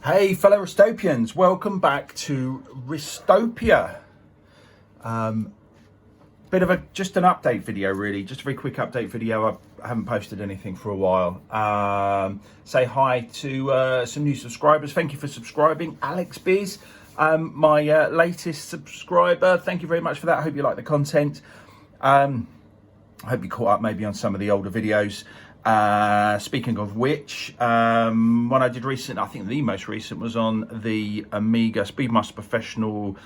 Hey fellow Ristopians, welcome back to Ristopia. Bit of just an update video really, just a very quick update video. I haven't posted anything for a while. Say hi to some new subscribers. Thank you for subscribing. Alex Biz, my latest subscriber. Thank you very much for that. I hope you like the content. I hope you caught up maybe on some of the older videos. Speaking of which, one I did recent, I think the most recent was on the Amiga Speedmaster Professional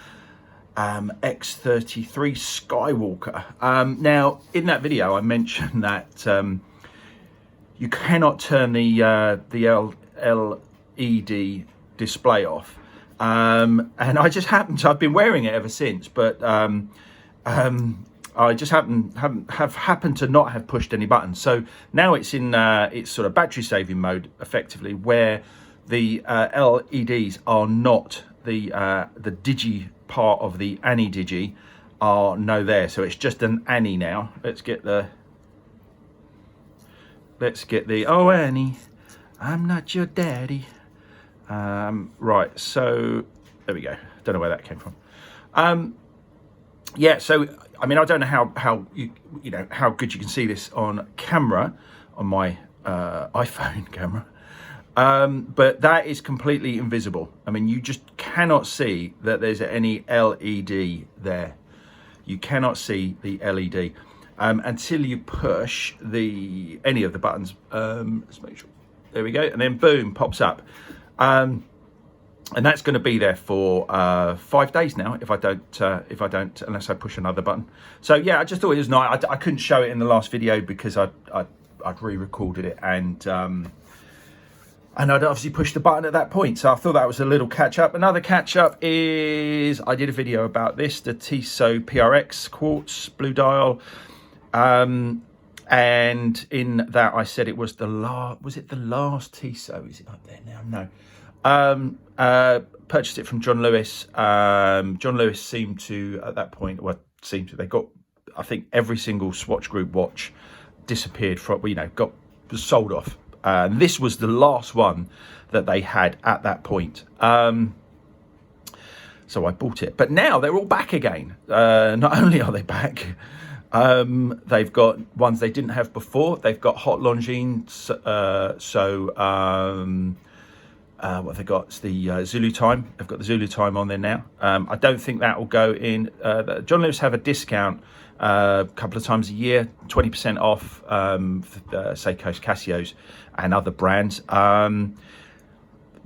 X33 Skywalker. Now, in that video, I mentioned that you cannot turn the LED display off, and I just happened to, I've been wearing it ever since, but I just have happened to not have pushed any buttons. So now it's in it's sort of battery saving mode, effectively, where the LEDs are not the Digi part of the Ana-Digi are no there. So it's just an Annie now. Let's get the oh Annie, I'm not your daddy. Right, so there we go. Don't know where that came from. Yeah, so I mean, I don't know how you know how good you can see this on camera, on my iPhone camera, but that is completely invisible. I mean, you just cannot see that there's any LED there. You cannot see the LED until you push any of the buttons. Let's make sure. There we go, and then boom, pops up. And that's going to be there for 5 days now if I don't unless I push another button. So yeah, I just thought it was nice. I couldn't show it in the last video because I'd re-recorded it and I'd obviously pushed the button at that point. So I thought that was a little catch up. Another catch up is I did a video about this, the Tissot PRX quartz blue dial, and in that I said it was the last. Was it the last Tissot? Is it up there now? No. Purchased it from John Lewis. John Lewis seemed to, at that point, they got, I think, every single Swatch Group watch disappeared from, was sold off. This was the last one that they had at that point. So I bought it. But now they're all back again. Not only are they back, they've got ones they didn't have before. They've got Hot Longines, what have they got? It's the Zulu Time. They've got the Zulu Time on there now. I don't think that will go in. John Lewis have a discount a couple of times a year, 20% off, Seiko's, Casios, and other brands.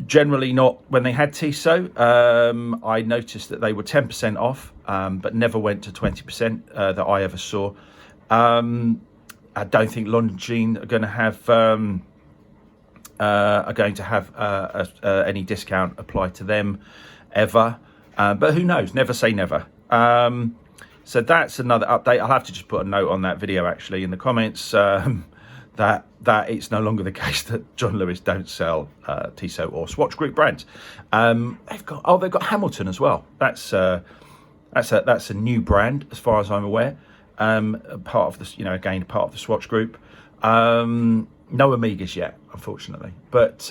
Generally not when they had Tissot. I noticed that they were 10% off, but never went to 20% that I ever saw. I don't think Longines are going to have any discount applied to them ever, but who knows? Never say never. So that's another update. I'll have to just put a note on that video actually in the comments that it's no longer the case that John Lewis don't sell Tissot or Swatch Group brands. They've got Hamilton as well. That's a new brand as far as I'm aware. Part of this, again, part of the Swatch Group. No Amigas yet, unfortunately, but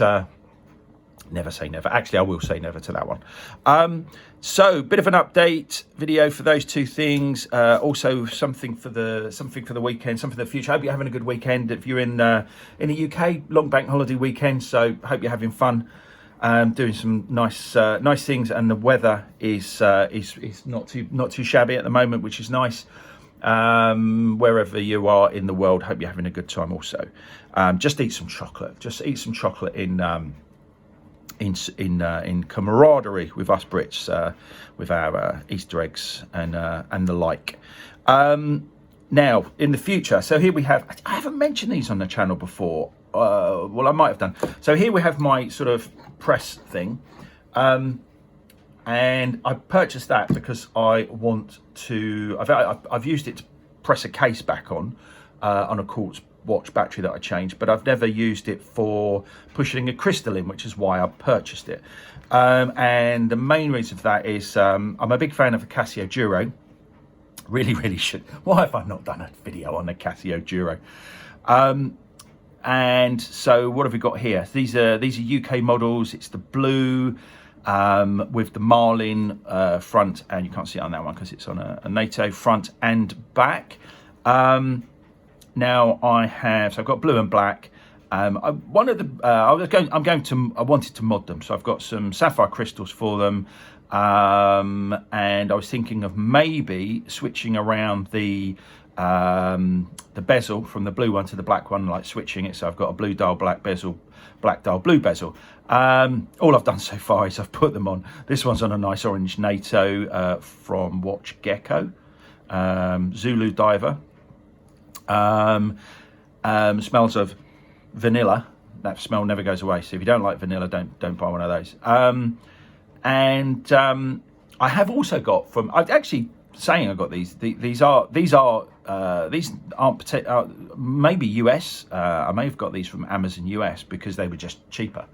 never say never. Actually, I will say never to that one. So, bit of an update video for those two things. Also, something for the weekend, something for the future. I hope you're having a good weekend. If you're in the UK, long bank holiday weekend, so hope you're having fun, doing some nice things, and the weather is not too shabby at the moment, which is nice. Wherever you are in the world, hope you're having a good time also. Just eat some chocolate. Just eat some chocolate in camaraderie with us Brits, with our Easter eggs and the like. Now, in the future, so here we have, I haven't mentioned these on the channel before. Well, I might have done. So here we have my sort of press thing. And I purchased that because I want to, I've used it to press a case back on a quartz watch battery that I changed, but I've never used it for pushing a crystal in, which is why I purchased it. And the main reason for that is I'm a big fan of the Casio Duro. Really should. Why have I not done a video on the Casio Duro? And so what have we got here? These are UK models. It's the blue with the Marlin front, and you can't see it on that one because it's on a NATO front and back. Now I've got blue and black. I wanted to mod them, so I've got some sapphire crystals for them, and I was thinking of maybe switching around the bezel from the blue one to the black one, like switching it. So I've got a blue dial, black bezel, black dial, blue bezel. All I've done so far is I've put them on. This one's on a nice orange NATO from Watch Gecko, Zulu Diver. Smells of vanilla. That smell never goes away. So if you don't like vanilla, don't buy one of those. I have also got from. I'm actually saying I got these. These aren't maybe US. I may have got these from Amazon US because they were just cheaper.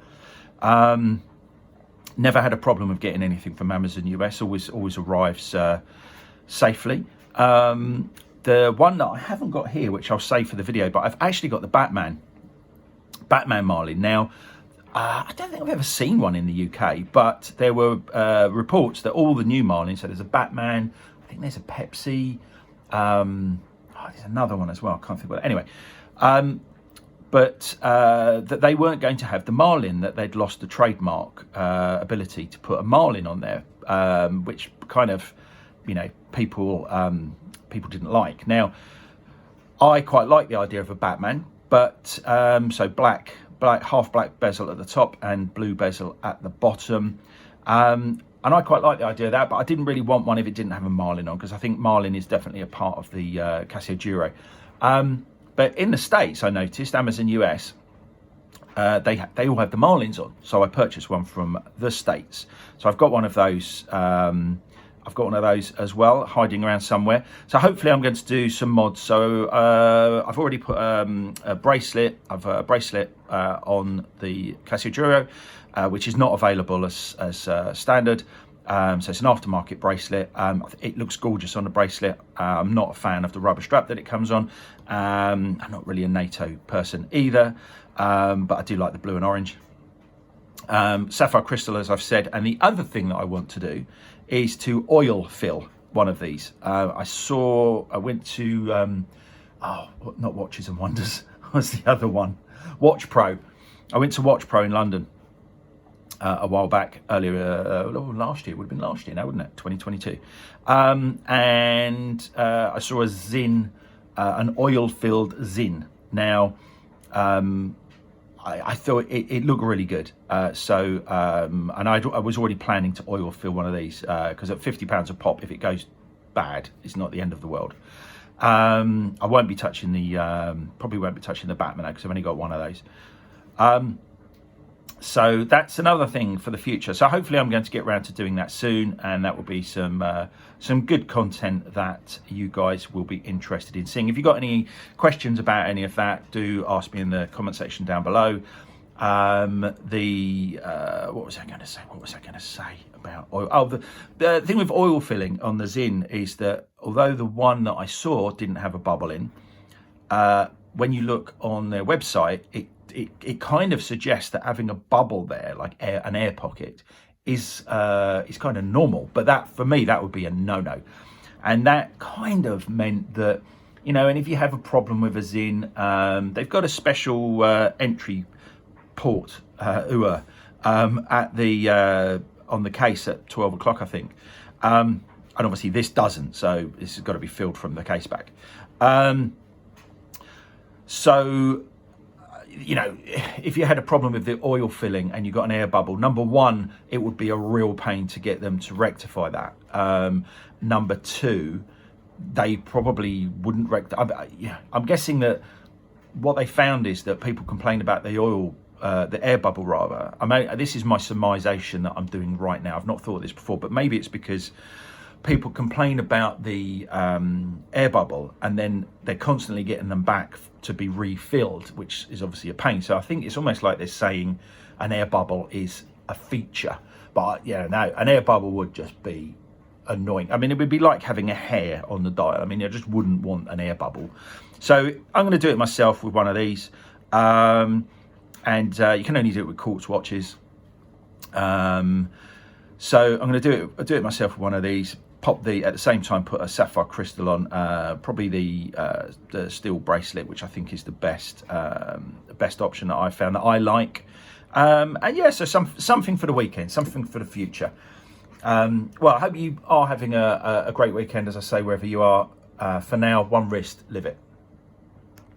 Never had a problem with getting anything from Amazon US. Always arrives safely. The one that I haven't got here, which I'll save for the video, but I've actually got the Batman Marlin. Now, I don't think I've ever seen one in the UK, but there were reports that all the new Marlins, so there's a Batman, I think there's a Pepsi, there's another one as well, I can't think about it. Anyway, that they weren't going to have the Marlin, that they'd lost the trademark ability to put a Marlin on there, which kind of, people didn't like. Now, I quite like the idea of a Batman, but so black, half black bezel at the top and blue bezel at the bottom. And I quite like the idea of that, but I didn't really want one if it didn't have a Marlin on, because I think Marlin is definitely a part of the Casio Duro. But in the States, I noticed, Amazon US, they all have the Marlins on. So I purchased one from the States. So I've got one of those. I've got one of those as well, hiding around somewhere. So hopefully I'm going to do some mods. So I've already put a bracelet. I've a bracelet on the Casio Duro, which is not available as standard. So it's an aftermarket bracelet. It looks gorgeous on the bracelet. I'm not a fan of the rubber strap that it comes on. I'm not really a NATO person either, but I do like the blue and orange. Sapphire crystal, as I've said. And the other thing that I want to do is to oil fill one of these. I went to, not Watches and Wonders, what's the other one? Watch Pro. I went to Watch Pro in London a while back, earlier, last year, it would have been last year now, wouldn't it? 2022. And I saw a Zin, an oil-filled Zin. Now, I thought it looked really good. And I was already planning to oil fill one of these because at £50 a pop, if it goes bad, it's not the end of the world. I won't be touching probably won't be touching the Batman because I've only got one of those. So that's another thing for the future. So hopefully I'm going to get around to doing that soon, and that will be some good content that you guys will be interested in seeing. If you've got any questions about any of that, do ask me in the comment section down below. What was I going to say about oil? Oh, the thing with oil filling on the Zin is that although the one that I saw didn't have a bubble in, when you look on their website, it kind of suggests that having a bubble there, like an air pocket, is kind of normal. But that, for me, that would be a no-no. And that kind of meant that, and if you have a problem with a Zin, they've got a special entry port at the on the case at 12 o'clock, I think. And obviously this doesn't, so this has got to be filled from the case back. So, if you had a problem with the oil filling and you got an air bubble, number one, it would be a real pain to get them to rectify that. Number two, they probably wouldn't rectify. I'm guessing that what they found is that people complain about the oil, the air bubble rather. I mean, this is my surmisation that I'm doing right now. I've not thought of this before, but maybe it's because people complain about the air bubble and then they're constantly getting them back to be refilled, which is obviously a pain. So I think it's almost like they're saying an air bubble is a feature, but no, an air bubble would just be annoying. I mean, it would be like having a hair on the dial. I mean, I just wouldn't want an air bubble. So I'm going to do it myself with one of these. and you can only do it with quartz watches. So I'm going to do it myself with one of these. At the same time, put a sapphire crystal on, probably the steel bracelet, which I think is the best option that I've found that I like. And yeah, so something for the weekend, something for the future. Well, I hope you are having a great weekend, as I say, wherever you are. For now, one wrist, live it.